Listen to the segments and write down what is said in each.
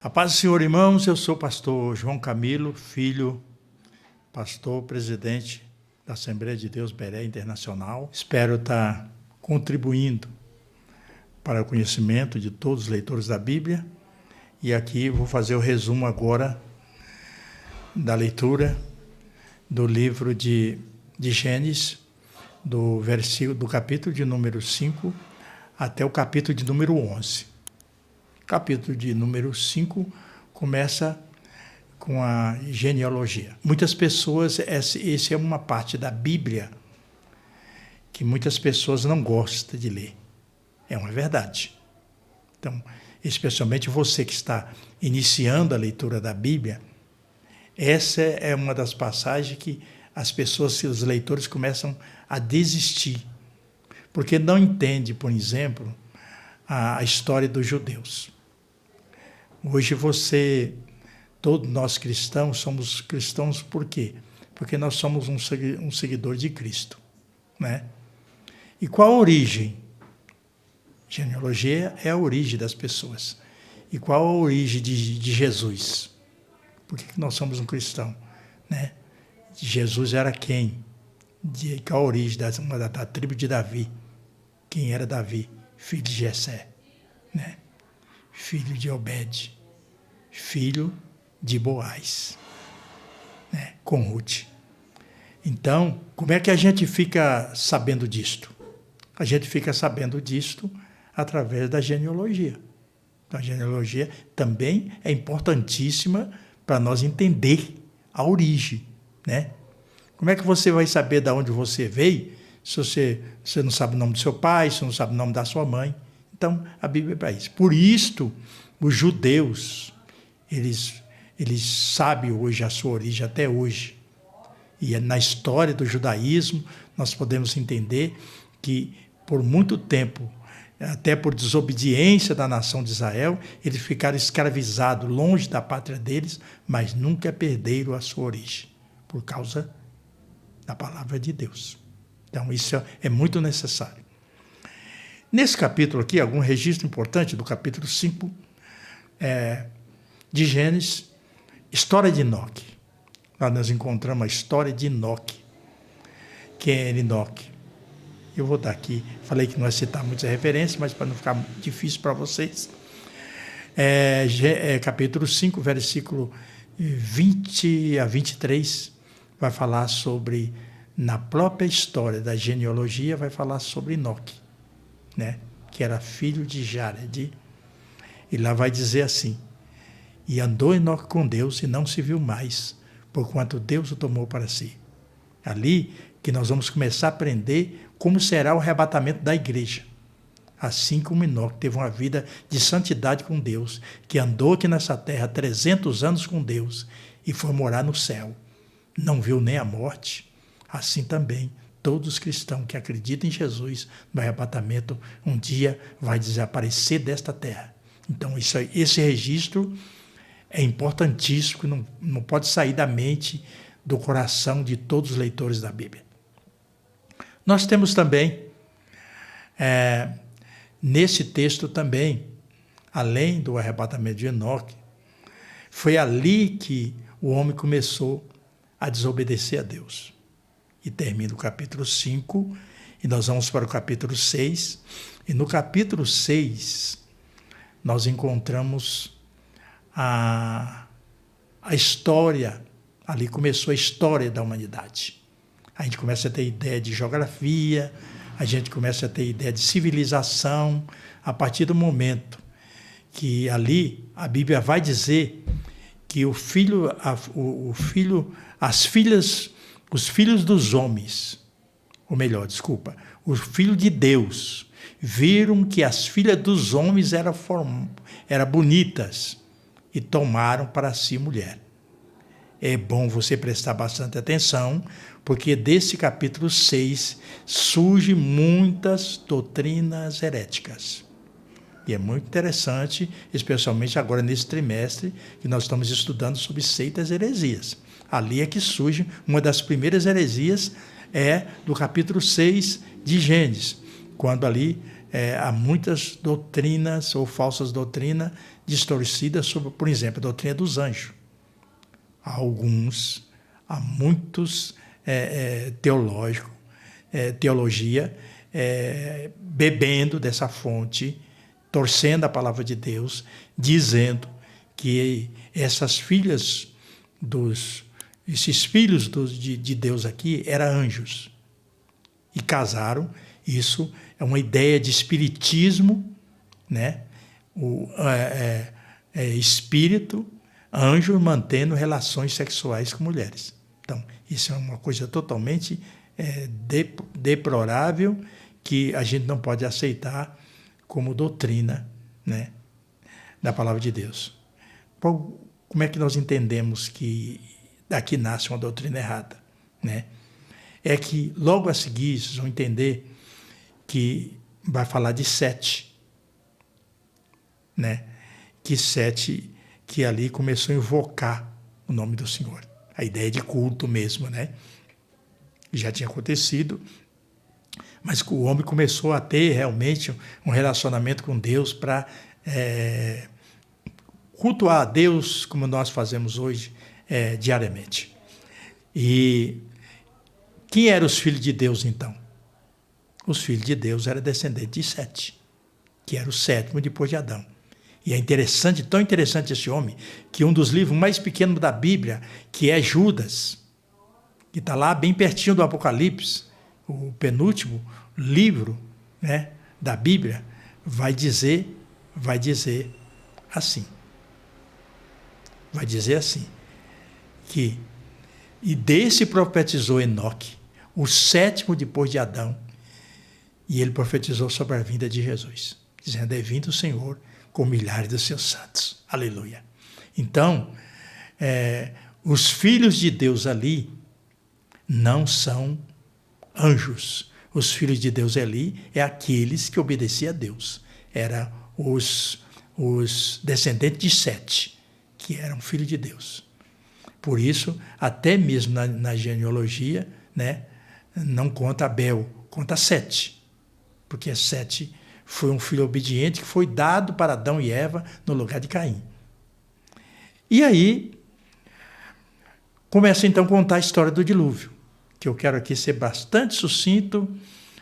A paz do Senhor, irmãos, eu sou o pastor João Camilo, filho, pastor, presidente da Assembleia de Deus Beré Internacional. Espero estar contribuindo para o conhecimento de todos os leitores da Bíblia. E aqui vou fazer o resumo agora da leitura do livro de Gênesis, do capítulo de número 5 até o capítulo de número 11. Capítulo de número 5 começa com a genealogia. Muitas pessoas, essa é uma parte da Bíblia que muitas pessoas não gostam de ler. É uma verdade. Então, especialmente você que está iniciando a leitura da Bíblia, essa é uma das passagens que as pessoas, os leitores começam a desistir, porque não entende, por exemplo, a história dos judeus. Hoje todos nós cristãos, somos cristãos por quê? Porque nós somos um seguidor de Cristo, né? E qual a origem? Genealogia é a origem das pessoas. E qual a origem de Jesus? Por que nós somos um cristão, né? Jesus era quem? Qual a origem da tribo de Davi? Quem era Davi? Filho de Jessé, né? Filho de Obed, filho de Boaz, né? Com Ruth. Então, como é que a gente fica sabendo disto? A gente fica sabendo disto através da genealogia. Então, a genealogia também é importantíssima para nós entender a origem, né? Como é que você vai saber de onde você veio se você não sabe o nome do seu pai, se não sabe o nome da sua mãe? Então, a Bíblia é para isso. Por isto, os judeus, eles sabem hoje a sua origem até hoje. E na história do judaísmo, nós podemos entender que, por muito tempo, até por desobediência da nação de Israel, eles ficaram escravizados, longe da pátria deles, mas nunca perderam a sua origem, por causa da palavra de Deus. Então, isso é muito necessário. Nesse capítulo aqui, algum registro importante do capítulo 5 de Gênesis, história de Enoque. Lá nós encontramos a história de Enoque. Quem era Enoque? Eu vou dar aqui, falei que não ia citar muitas referências, mas para não ficar difícil para vocês. Capítulo 5, versículo 20 a 23, vai falar sobre, na própria história da genealogia, vai falar sobre Enoque, né? Que era filho de Jared. E lá vai dizer assim: e andou Enoque com Deus e não se viu mais, porquanto Deus o tomou para si. Ali que nós vamos começar a aprender como será o arrebatamento da igreja. Assim como Enoque teve uma vida de santidade com Deus, que andou aqui nessa terra 300 anos com Deus e foi morar no céu, não viu nem a morte, assim também todos os cristãos que acreditam em Jesus, no arrebatamento, um dia vai desaparecer desta terra. Então, esse registro é importantíssimo, não pode sair da mente, do coração de todos os leitores da Bíblia. Nós temos também, nesse texto também, além do arrebatamento de Enoque, foi ali que o homem começou a desobedecer a Deus. E termina o capítulo 5, e nós vamos para o capítulo 6. E no capítulo 6, nós encontramos a história, ali começou a história da humanidade. A gente começa a ter ideia de geografia, a gente começa a ter ideia de civilização, a partir do momento que ali a Bíblia vai dizer que os filhos dos homens, ou melhor, os filhos de Deus, viram que as filhas dos homens eram bonitas e tomaram para si mulher. É bom você prestar bastante atenção, porque desse capítulo 6 surgem muitas doutrinas heréticas. E é muito interessante, especialmente agora nesse trimestre, que nós estamos estudando sobre seitas e heresias. Ali é que surge uma das primeiras heresias, do capítulo 6 de Gênesis, quando ali há muitas doutrinas ou falsas doutrinas distorcidas sobre, por exemplo, a doutrina dos anjos. Há muitos teologia, bebendo dessa fonte, torcendo a palavra de Deus, dizendo que esses filhos de Deus aqui eram anjos. E casaram. Isso é uma ideia de espiritismo, né? Espírito, anjo mantendo relações sexuais com mulheres. Então, isso é uma coisa totalmente deplorável, que a gente não pode aceitar como doutrina, né, da palavra de Deus. Como é que nós entendemos que daqui nasce uma doutrina errada, né? É que logo a seguir vocês vão entender que vai falar de Sete, né? Que Sete, que ali começou a invocar o nome do Senhor. A ideia de culto mesmo, né? Já tinha acontecido, mas o homem começou a ter realmente um relacionamento com Deus para cultuar a Deus como nós fazemos hoje diariamente. E quem eram os filhos de Deus, então? Os filhos de Deus eram descendentes de Sete, que era o sétimo depois de Adão. E é interessante, tão interessante esse homem, que um dos livros mais pequenos da Bíblia, que é Judas, que está lá bem pertinho do Apocalipse, o penúltimo livro, né, da Bíblia, vai dizer assim. Vai dizer assim, que e desse profetizou Enoque, o sétimo depois de Adão, e ele profetizou sobre a vinda de Jesus, dizendo: é vindo o Senhor com milhares dos seus santos. Aleluia. Então, os filhos de Deus ali não são anjos. Os filhos de Deus ali é aqueles que obedeciam a Deus. Eram os descendentes de Sete, que eram filhos de Deus. Por isso, até mesmo na genealogia, né, não conta Abel, conta Sete. Porque Sete foi um filho obediente que foi dado para Adão e Eva no lugar de Caim. E aí, começa então a contar a história do dilúvio, que eu quero aqui ser bastante sucinto,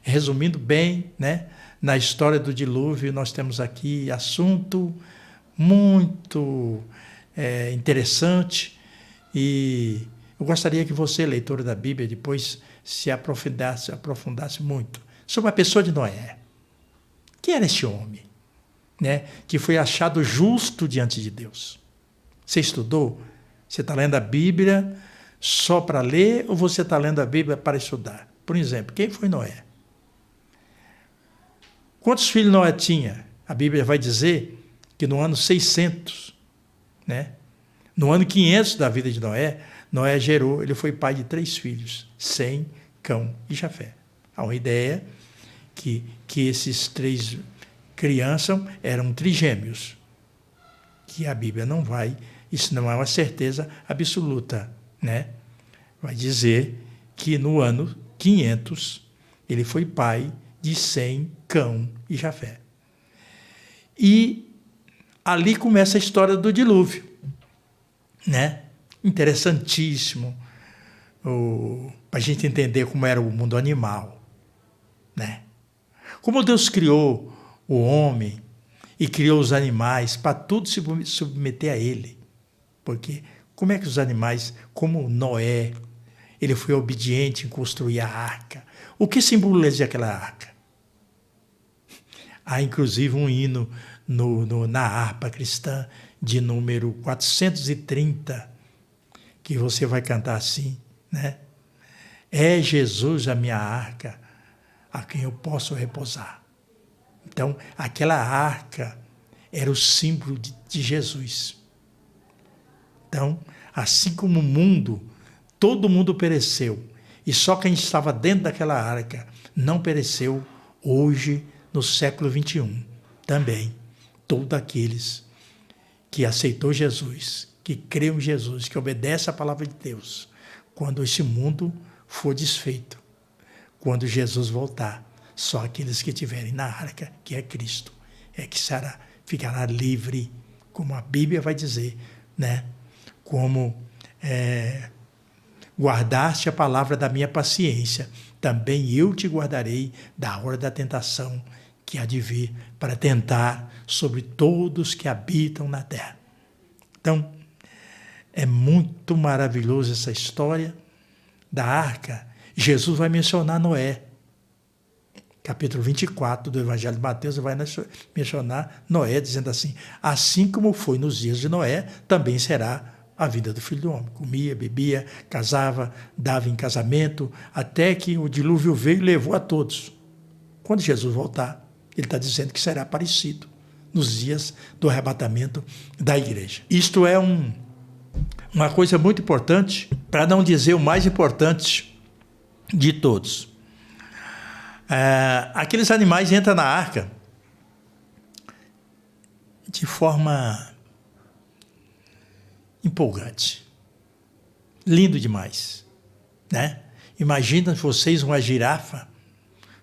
resumindo bem, né? Na história do dilúvio, nós temos aqui assunto muito interessante, e eu gostaria que você, leitor da Bíblia, depois se aprofundasse muito sobre a pessoa de Noé. Quem era este homem, né, que foi achado justo diante de Deus? Você estudou? Você está lendo a Bíblia só para ler, ou você está lendo a Bíblia para estudar? Por exemplo, quem foi Noé? Quantos filhos Noé tinha? A Bíblia vai dizer que no ano 600, né, no ano 500 da vida de Noé, Noé gerou, ele foi pai de 3 filhos, Sem, Cão e Jafé. Há uma ideia que esses 3 crianças eram trigêmeos, que a Bíblia não vai, isso não é uma certeza absoluta, né? Vai dizer que no ano 500 ele foi pai de Sem, Cão e Jafé. E ali começa a história do dilúvio, né? Interessantíssimo, para a gente entender como era o mundo animal, né? Como Deus criou o homem e criou os animais para tudo se submeter a ele. Porque como é que os animais, como Noé, ele foi obediente em construir a arca. O que simboliza aquela arca? Há inclusive um hino na harpa cristã de número 430, que você vai cantar assim, né? É Jesus a minha arca, a quem eu posso repousar. Então, aquela arca era o símbolo de Jesus. Então, assim como o mundo, todo mundo pereceu, e só quem estava dentro daquela arca não pereceu, hoje, no século XXI, também, todos aqueles que aceitou Jesus, que creu em Jesus, que obedece à palavra de Deus, quando esse mundo for desfeito, quando Jesus voltar, Só aqueles que estiverem na arca, que é Cristo, é que ficará livre, como a Bíblia vai dizer, né? Como guardaste a palavra da minha paciência, também eu te guardarei da hora da tentação que há de vir para tentar sobre todos que habitam na terra. Então, é muito maravilhosa essa história da arca. Jesus vai mencionar Noé. Capítulo 24 do Evangelho de Mateus vai mencionar Noé, dizendo assim: assim como foi nos dias de Noé, também será a vida do Filho do Homem. Comia, bebia, casava, dava em casamento, até que o dilúvio veio e levou a todos. Quando Jesus voltar, ele está dizendo que será parecido nos dias do arrebatamento da igreja. Isto é uma coisa muito importante, para não dizer o mais importante de todos. Aqueles animais entram na arca de forma empolgante, lindo demais, né? Imagina vocês uma girafa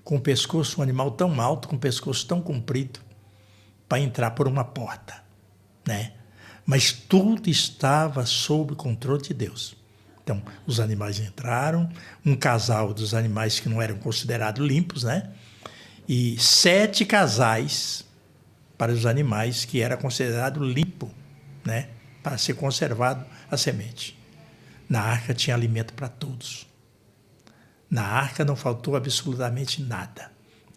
com o pescoço, um animal tão alto, com o pescoço tão comprido, para entrar por uma porta, né? Mas tudo estava sob o controle de Deus. Então, os animais entraram, um casal dos animais que não eram considerados limpos, né? E 7 casais para os animais que era considerado limpo, né? Para ser conservado a semente. Na arca tinha alimento para todos. Na arca não faltou absolutamente nada.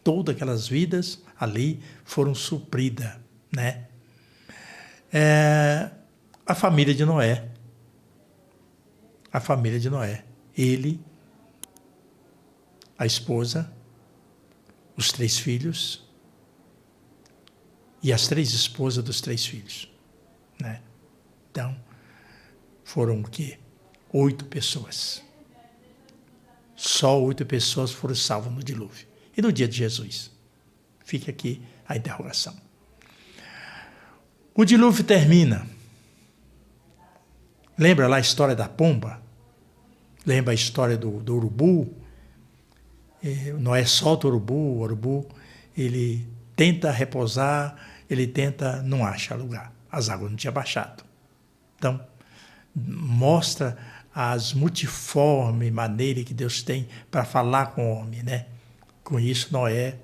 Todas aquelas vidas ali foram supridas, né? A família de Noé. A família de Noé. Ele, a esposa, os 3 filhos e as 3 esposas dos 3 filhos, né? Então, foram o quê? 8 pessoas. Só 8 pessoas foram salvas no dilúvio. E no dia de Jesus? Fica aqui a interrogação. O dilúvio termina. Lembra lá a história da pomba? Lembra a história do urubu? Noé solta o urubu, ele tenta repousar, não acha lugar. As águas não tinham baixado. Então, mostra as multiformes maneiras que Deus tem para falar com o homem, né? Com isso, Noé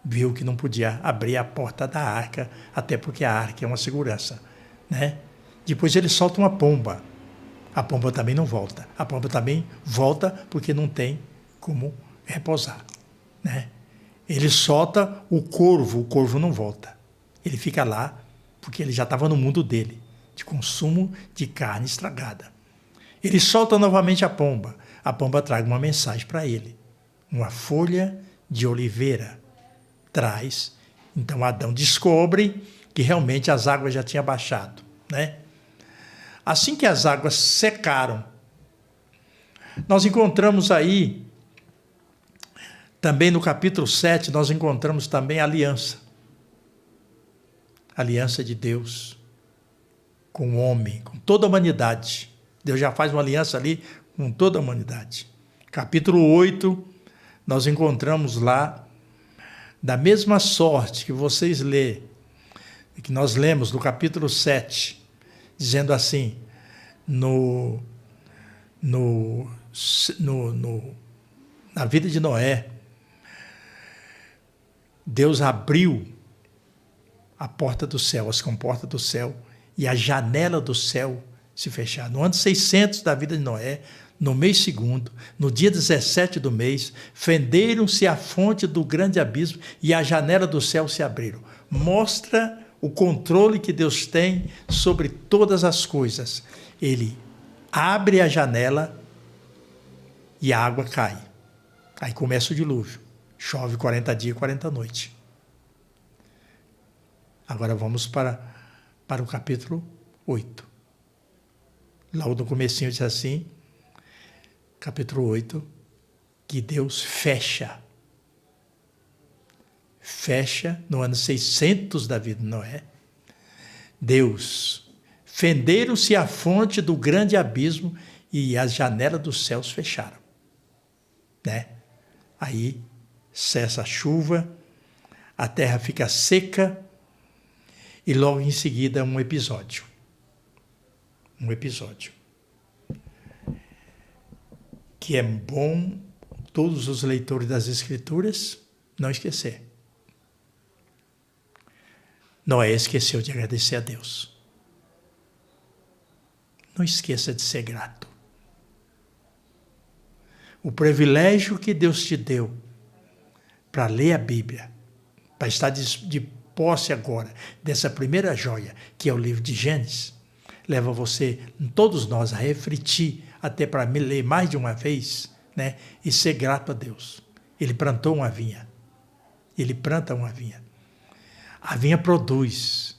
viu que não podia abrir a porta da arca, até porque a arca é uma segurança, né? Depois ele solta uma pomba. A pomba também não volta. A pomba também volta porque não tem como repousar, né? Ele solta o corvo não volta. Ele fica lá porque ele já estava no mundo dele, de consumo de carne estragada. Ele solta novamente a pomba traz uma mensagem para ele. Uma folha de oliveira traz. Então Adão descobre que realmente as águas já tinham baixado, né? Assim que as águas secaram, nós encontramos aí, também no capítulo 7, nós encontramos também a aliança. A aliança de Deus com o homem, com toda a humanidade. Deus já faz uma aliança ali com toda a humanidade. Capítulo 8, nós encontramos lá, da mesma sorte que vocês lê, que nós lemos no capítulo 7, dizendo assim, na vida de Noé, Deus abriu a porta do céu, as comportas do céu, e a janela do céu se fechar. No ano 600 da vida de Noé, no mês segundo, no dia 17 do mês, fenderam-se a fonte do grande abismo e a janela do céu se abriram. Mostra o controle que Deus tem sobre todas as coisas. Ele abre a janela e a água cai. Aí começa o dilúvio. Chove 40 dias e 40 noites. Agora vamos para o capítulo 8. Logo no comecinho diz assim, capítulo 8, que Deus fecha no ano 600 da vida de Noé. Deus, fenderam-se a fonte do grande abismo e as janelas dos céus fecharam, né? Aí cessa a chuva, a terra fica seca e logo em seguida um episódio. Um episódio que é bom todos os leitores das Escrituras não esquecer. Noé esqueceu de agradecer a Deus. Não esqueça de ser grato. O privilégio que Deus te deu para ler a Bíblia, para estar de posse agora dessa primeira joia, que é o livro de Gênesis, leva você, todos nós, a refletir, até para me ler mais de uma vez, né, e ser grato a Deus. Ele plantou uma vinha. Ele planta uma vinha. A vinha produz,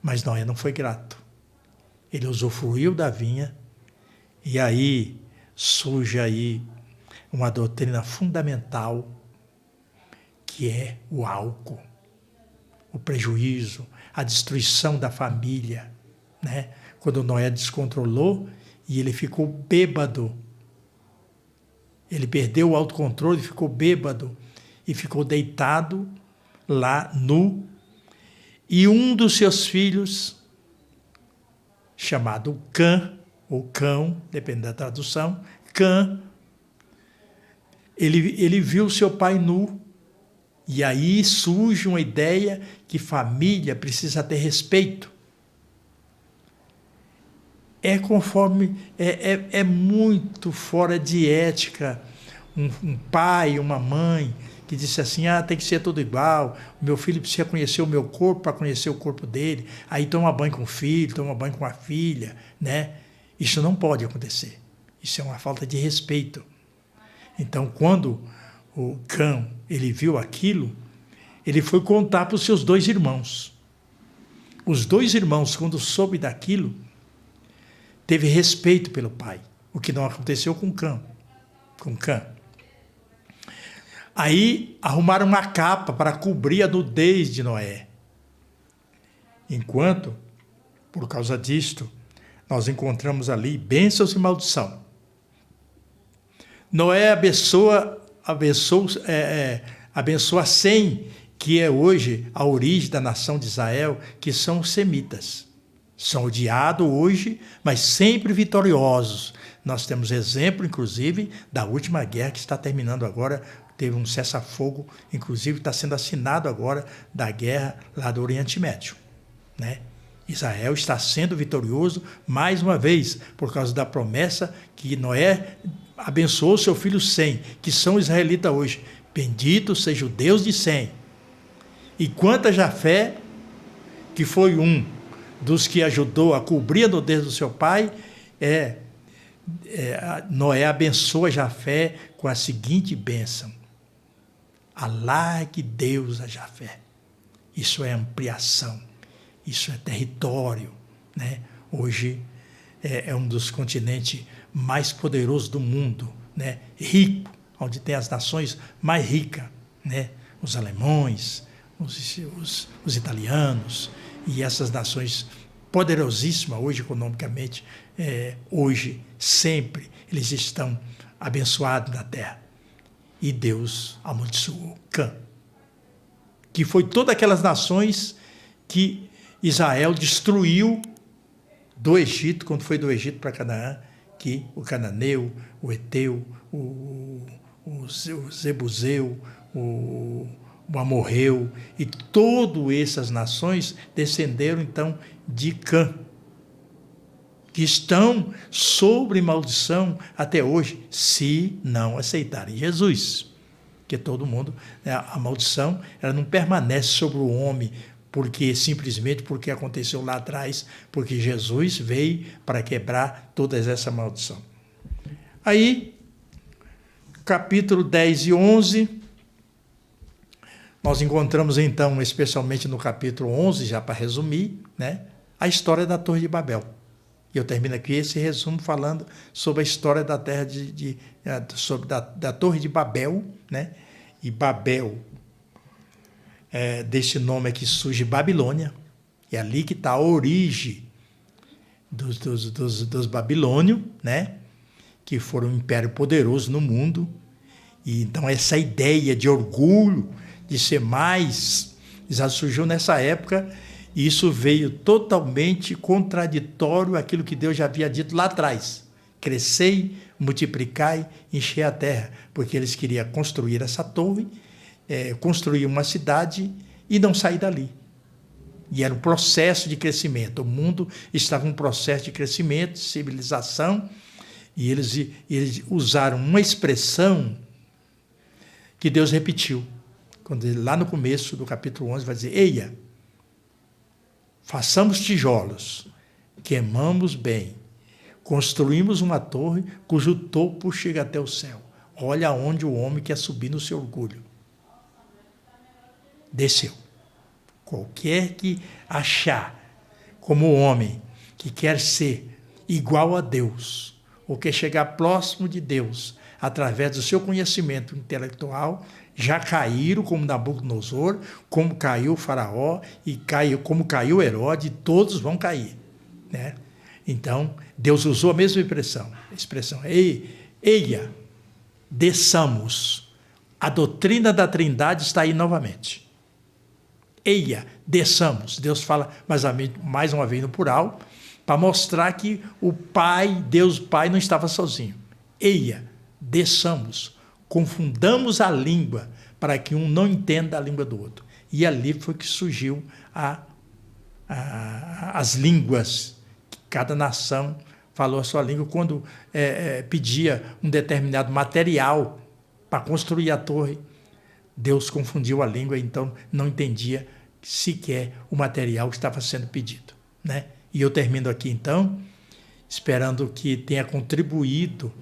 mas Noé não foi grato. Ele usufruiu da vinha e aí surge aí uma doutrina fundamental que é o álcool, o prejuízo, a destruição da família, né? Quando Noé descontrolou e ele ficou bêbado. Ele perdeu o autocontrole, ficou bêbado e ficou deitado lá nu. E um dos seus filhos, chamado Cã, ou Cão, depende da tradução, Cã, ele viu seu pai nu. E aí surge uma ideia que família precisa ter respeito. É muito fora de ética um pai, uma mãe que disse assim, tem que ser tudo igual, o meu filho precisa conhecer o meu corpo para conhecer o corpo dele, aí toma banho com o filho, toma banho com a filha, né? Isso não pode acontecer. Isso é uma falta de respeito. Então, quando o Cão, ele viu aquilo, ele foi contar para os seus 2 irmãos. Os 2 irmãos, quando soube daquilo, teve respeito pelo pai, o que não aconteceu com Cã. Aí arrumaram uma capa para cobrir a nudez de Noé. Enquanto, por causa disto, nós encontramos ali bênçãos e maldição. Noé abençoa Sem, que é hoje a origem da nação de Israel, que são os semitas. São odiados hoje, mas sempre vitoriosos. Nós temos exemplo, inclusive, da última guerra que está terminando agora. Teve um cessar-fogo, inclusive está sendo assinado agora, da guerra lá do Oriente Médio, né? Israel está sendo vitorioso mais uma vez, por causa da promessa que Noé abençoou seu filho Sem, que são israelitas hoje. Bendito seja o Deus de Sem. E quanto a Jafé, que foi um dos que ajudou a cobrir a nudez do seu pai, Noé abençoa Jafé com a seguinte bênção: alargue Deus a Jafé. Isso é ampliação, isso é território, né? Hoje é um dos continentes mais poderosos do mundo, né? Rico, onde tem as nações mais ricas, né? Os alemães, os italianos e essas nações poderosíssimas hoje economicamente, hoje, sempre, eles estão abençoados na terra. E Deus amaldiçoou Cã, que foi todas aquelas nações que Israel destruiu do Egito, quando foi do Egito para Canaã, que o cananeu, o eteu, o zebuseu, o amorreu, e todas essas nações descenderam então de Cã, que estão sobre maldição até hoje, se não aceitarem Jesus. Porque todo mundo, a maldição, ela não permanece sobre o homem, simplesmente porque aconteceu lá atrás, porque Jesus veio para quebrar todas essa maldição. Aí, capítulo 10 e 11, nós encontramos então, especialmente no capítulo 11, já para resumir, né, a história da Torre de Babel. E eu termino aqui esse resumo falando sobre a história da terra da Torre de Babel, né? E Babel, desse nome aqui surge Babilônia, é ali que está a origem dos babilônios, né? Que foram um império poderoso no mundo, E então essa ideia de orgulho, de ser mais, já surgiu nessa época, e isso veio totalmente contraditório àquilo que Deus já havia dito lá atrás. Crescei, multiplicai, enchei a terra, porque eles queriam construir essa torre, construir uma cidade e não sair dali. E era um processo de crescimento. O mundo estava em um processo de crescimento, de civilização, e eles usaram uma expressão que Deus repetiu. Quando ele, lá no começo do capítulo 11, vai dizer: eia, façamos tijolos, queimamos bem, construímos uma torre cujo topo chega até o céu. Olha onde o homem quer subir no seu orgulho. Desceu. Qualquer que achar como homem que quer ser igual a Deus, ou quer chegar próximo de Deus através do seu conhecimento intelectual, já caíram como Nabucodonosor, como caiu o Faraó, e como caiu Herodes, todos vão cair. Né? Então, Deus usou a mesma expressão, eia, desçamos. A doutrina da Trindade está aí novamente. Eia, desçamos. Deus fala mais uma vez no plural, para mostrar que o Pai, Deus Pai, não estava sozinho. Eia, desçamos, confundamos a língua, para que um não entenda a língua do outro. E ali foi que surgiu as línguas. Cada nação falou a sua língua quando pedia um determinado material para construir a torre. Deus confundiu a língua, então não entendia sequer o material que estava sendo pedido. Né? E eu termino aqui, então, esperando que tenha contribuído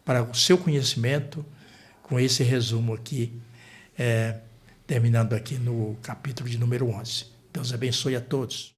para o seu conhecimento com esse resumo aqui, terminando aqui no capítulo de número 11. Deus abençoe a todos.